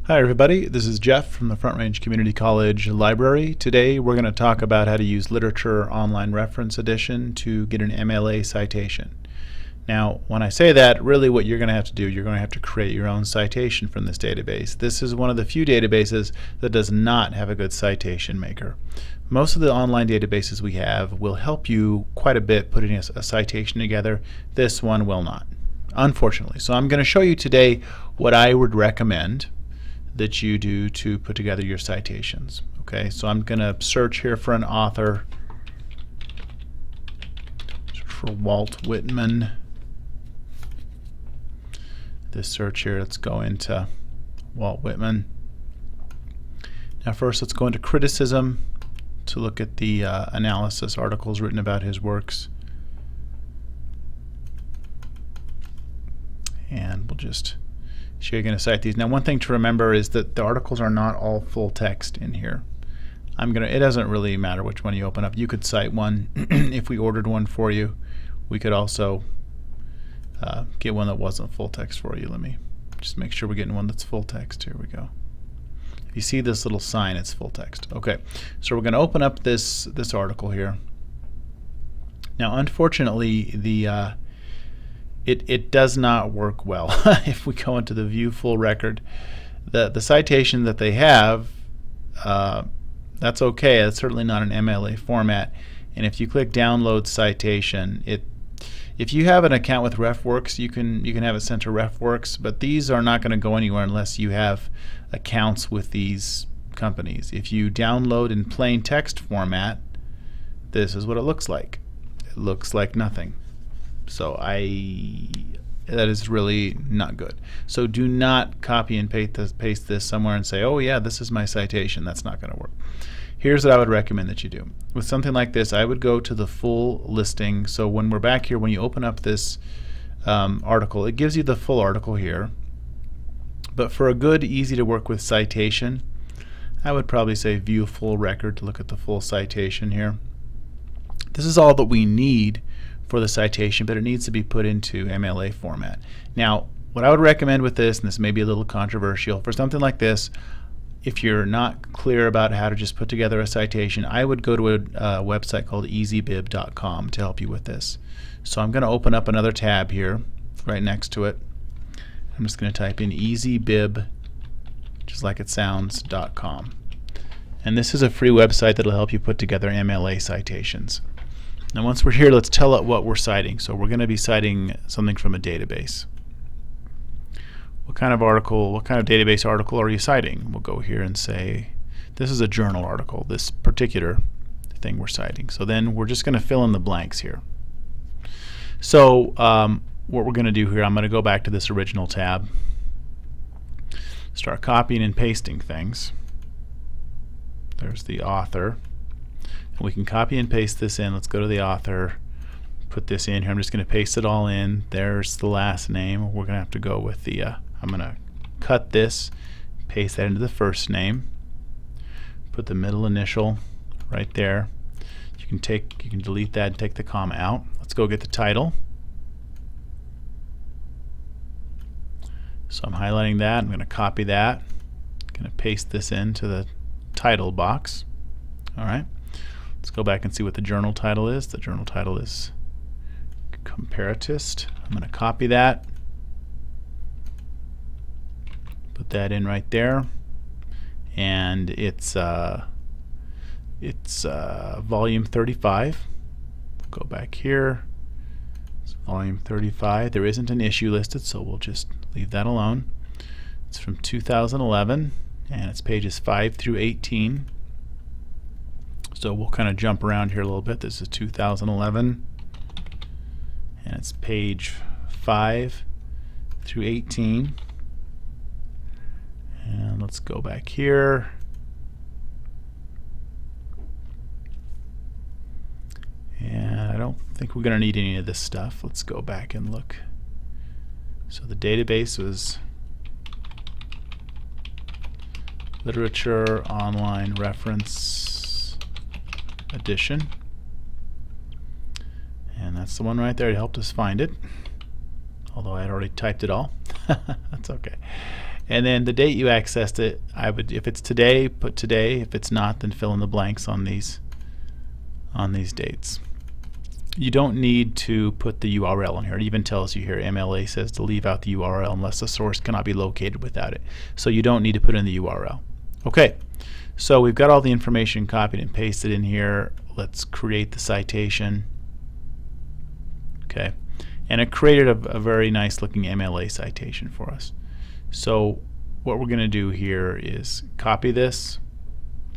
Hi everybody, this is Jeff from the Front Range Community College Library. Today we're going to talk about how to use Literature Online Reference Edition to get an MLA citation. Now when I say that, really what you're going to have to do, you're going to have to create your own citation from this database. This is one of the few databases that does not have a good citation maker. Most of the online databases we have will help you quite a bit putting a citation together. This one will not, unfortunately. So I'm going to show you today what I would recommend that you do to put together your citations. Okay, so I'm going to search here for an author, search for Walt Whitman. This search here, let's go into Walt Whitman. Now first let's go into criticism to look at the analysis articles written about his works. And we'll just so you're going to cite these. Now one thing to remember is that the articles are not all full text in here. It doesn't really matter which one you open up. You could cite one if we ordered one for you. We could also get one that wasn't full text for you. Let me just make sure we're getting one that's full text. Here we go. If you see this little sign, it's full text. Okay, so we're going to open up this article here. Now unfortunately it does not work well. If we go into the view full record, the citation that they have, that's okay. It's certainly not an MLA format. And if you click download citation, if you have an account with RefWorks, you can have it sent to RefWorks, but these are not going to go anywhere unless you have accounts with these companies. If you download in plain text format, this is what it looks like. It looks like nothing. So that is really not good. So do not copy and paste this somewhere and say, oh yeah, this is my citation. That's not going to work. Here's what I would recommend that you do. With something like this, I would go to the full listing. So when we're back here, when you open up this article, it gives you the full article here. But for a good, easy to work with citation, I would probably say view full record to look at the full citation here. This is all that we need for the citation, but it needs to be put into MLA format. Now what I would recommend with this, and this may be a little controversial, for something like this, if you're not clear about how to just put together a citation, I would go to a website called Easybib.com to help you with this. So I'm going to open up another tab here right next to it. I'm just going to type in Easybib, just like it sounds, .com. And this is a free website that will help you put together MLA citations. Now once we're here, let's tell it what we're citing. So we're going to be citing something from a database. What kind of article, what kind of database article are you citing? We'll go here and say this is a journal article, this particular thing we're citing. So then we're just going to fill in the blanks here. So what we're going to do here, I'm going to go back to this original tab, start copying and pasting things. There's the author. We can copy and paste this in. Let's go to the author, put this in here. I'm just going to paste it all in. There's the last name. We're going to have to go with the I'm going to cut this, paste that into the first name, put the middle initial right there. You can delete that and take the comma out. Let's go get the title. So I'm highlighting that. I'm going to copy that. I'm going to paste this into the title box. All right. Let's go back and see what the journal title is. The journal title is Comparatist. I'm going to copy that, put that in right there, and it's volume 35. Go back here. It's volume 35. There isn't an issue listed, so we'll just leave that alone. It's from 2011, and it's pages 5 through 18. So we'll kind of jump around here a little bit. This is 2011, and it's page 5 through 18. And let's go back here. And I don't think we're going to need any of this stuff. Let's go back and look. So the database was Literature Online Reference Edition, and that's the one right there. It helped us find it, although I had already typed it all. That's okay. And then the date you accessed it, if it's today, put today. If it's not, then fill in the blanks on these dates. You don't need to put the URL in here. It even tells you here, MLA says to leave out the URL unless the source cannot be located without it. So you don't need to put in the URL. Okay, so we've got all the information copied and pasted in here. Let's create the citation. Okay, and it created a very nice looking MLA citation for us. So what we're going to do here is copy this,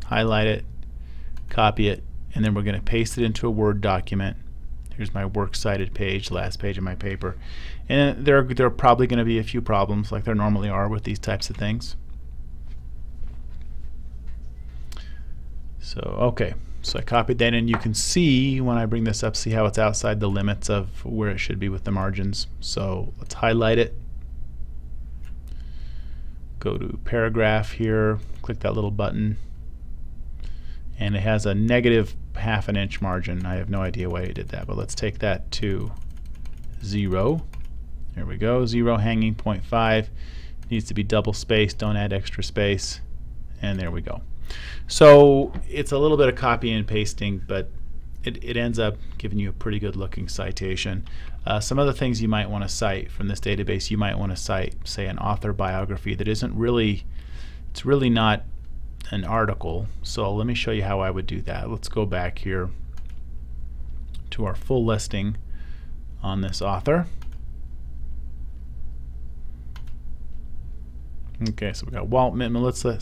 highlight it, copy it, and then we're going to paste it into a Word document. Here's my works cited page, last page of my paper. And there are probably going to be a few problems like there normally are with these types of things. So okay, so I copied that, and you can see when I bring this up, see how it's outside the limits of where it should be with the margins. So let's highlight it, go to paragraph here, click that little button, and it has a negative ½ inch margin. I have no idea why it did that, but let's take that to 0. There we go, 0 hanging 0.5. Needs to be double spaced, don't add extra space, and there we go. So it's a little bit of copying and pasting, but it ends up giving you a pretty good looking citation. Some other things you might want to cite from this database, you might want to cite, say, an author biography that isn't really, it's really not an article. So let me show you how I would do that. Let's go back here to our full listing on this author. Okay, so we got Walt Whitman. Let's say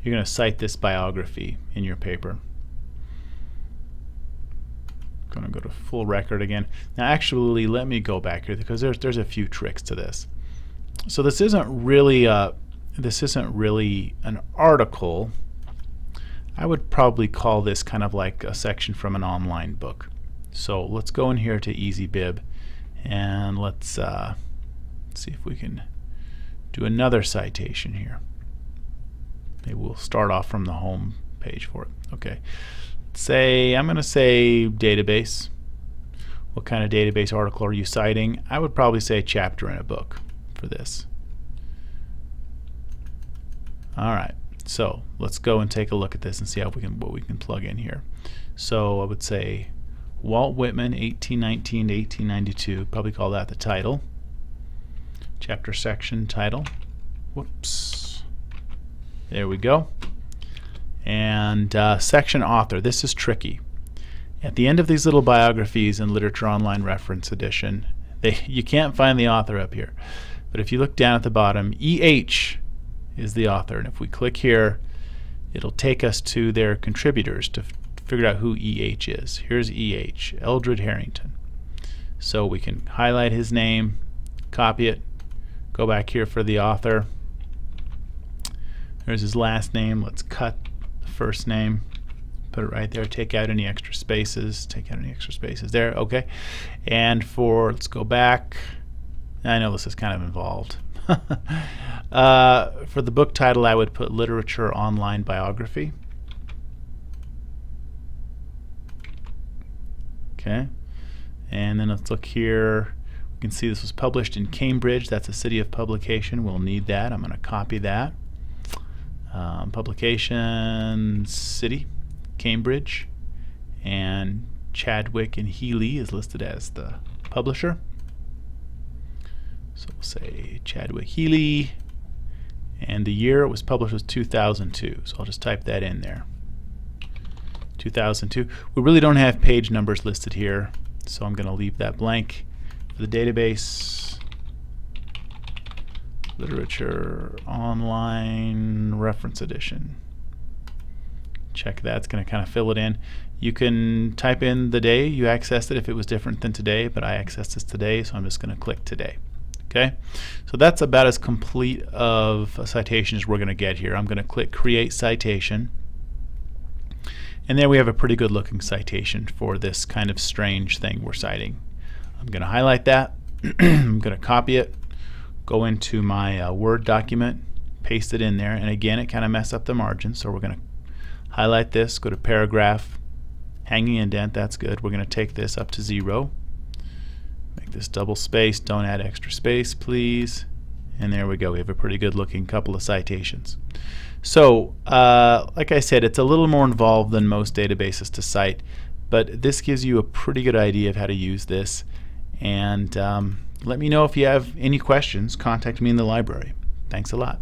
you're going to cite this biography in your paper. Going to go to full record again. Now actually let me go back here because there's a few tricks to this. So this isn't really an article. I would probably call this kind of like a section from an online book. So let's go in here to Easybib, and let's see if we can do another citation here. Maybe we'll start off from the home page for it. Okay, I'm going to say database. What kind of database article are you citing? I would probably say chapter in a book for this. Alright, so let's go and take a look at this and see how what we can plug in here. So I would say Walt Whitman, 1819 to 1892. Probably call that the title. Chapter section title. Whoops. There we go. And section author. This is tricky. At the end of these little biographies in Literature Online Reference Edition, you can't find the author up here. But if you look down at the bottom, E.H. is the author, and if we click here, it'll take us to their contributors to figure out who E.H. is. Here's E.H., Eldred Harrington. So we can highlight his name, copy it, go back here for the author. There's his last name. Let's cut the first name, put it right there, take out any extra spaces, there. Okay, and let's go back. I know this is kind of involved. For the book title, I would put Literature Online Biography. Okay, and then let's look here. We can see this was published in Cambridge. That's a city of publication. We'll need that. I'm going to copy that. Publication city, Cambridge, and Chadwick and Healy is listed as the publisher. So we'll say Chadwick Healy, and the year it was published was 2002. So I'll just type that in there. 2002. We really don't have page numbers listed here, so I'm going to leave that blank. For the database, Literature Online Reference Edition. Check that. It's going to kind of fill it in. You can type in the day you accessed it if it was different than today, but I accessed this today, so I'm just going to click today. Okay, so that's about as complete of a citation as we're going to get here. I'm going to click Create Citation, and there we have a pretty good looking citation for this kind of strange thing we're citing. I'm going to highlight that. I'm going to copy it, go into my Word document, paste it in there, and again it kind of messed up the margin, so we're going to highlight this, go to paragraph, hanging indent, that's good. We're going to take this up to 0. Make this double space, don't add extra space please, And there we go. We have a pretty good looking couple of citations. So like I said, it's a little more involved than most databases to cite, but this gives you a pretty good idea of how to use this. And let me know if you have any questions. Contact me in the library. Thanks a lot.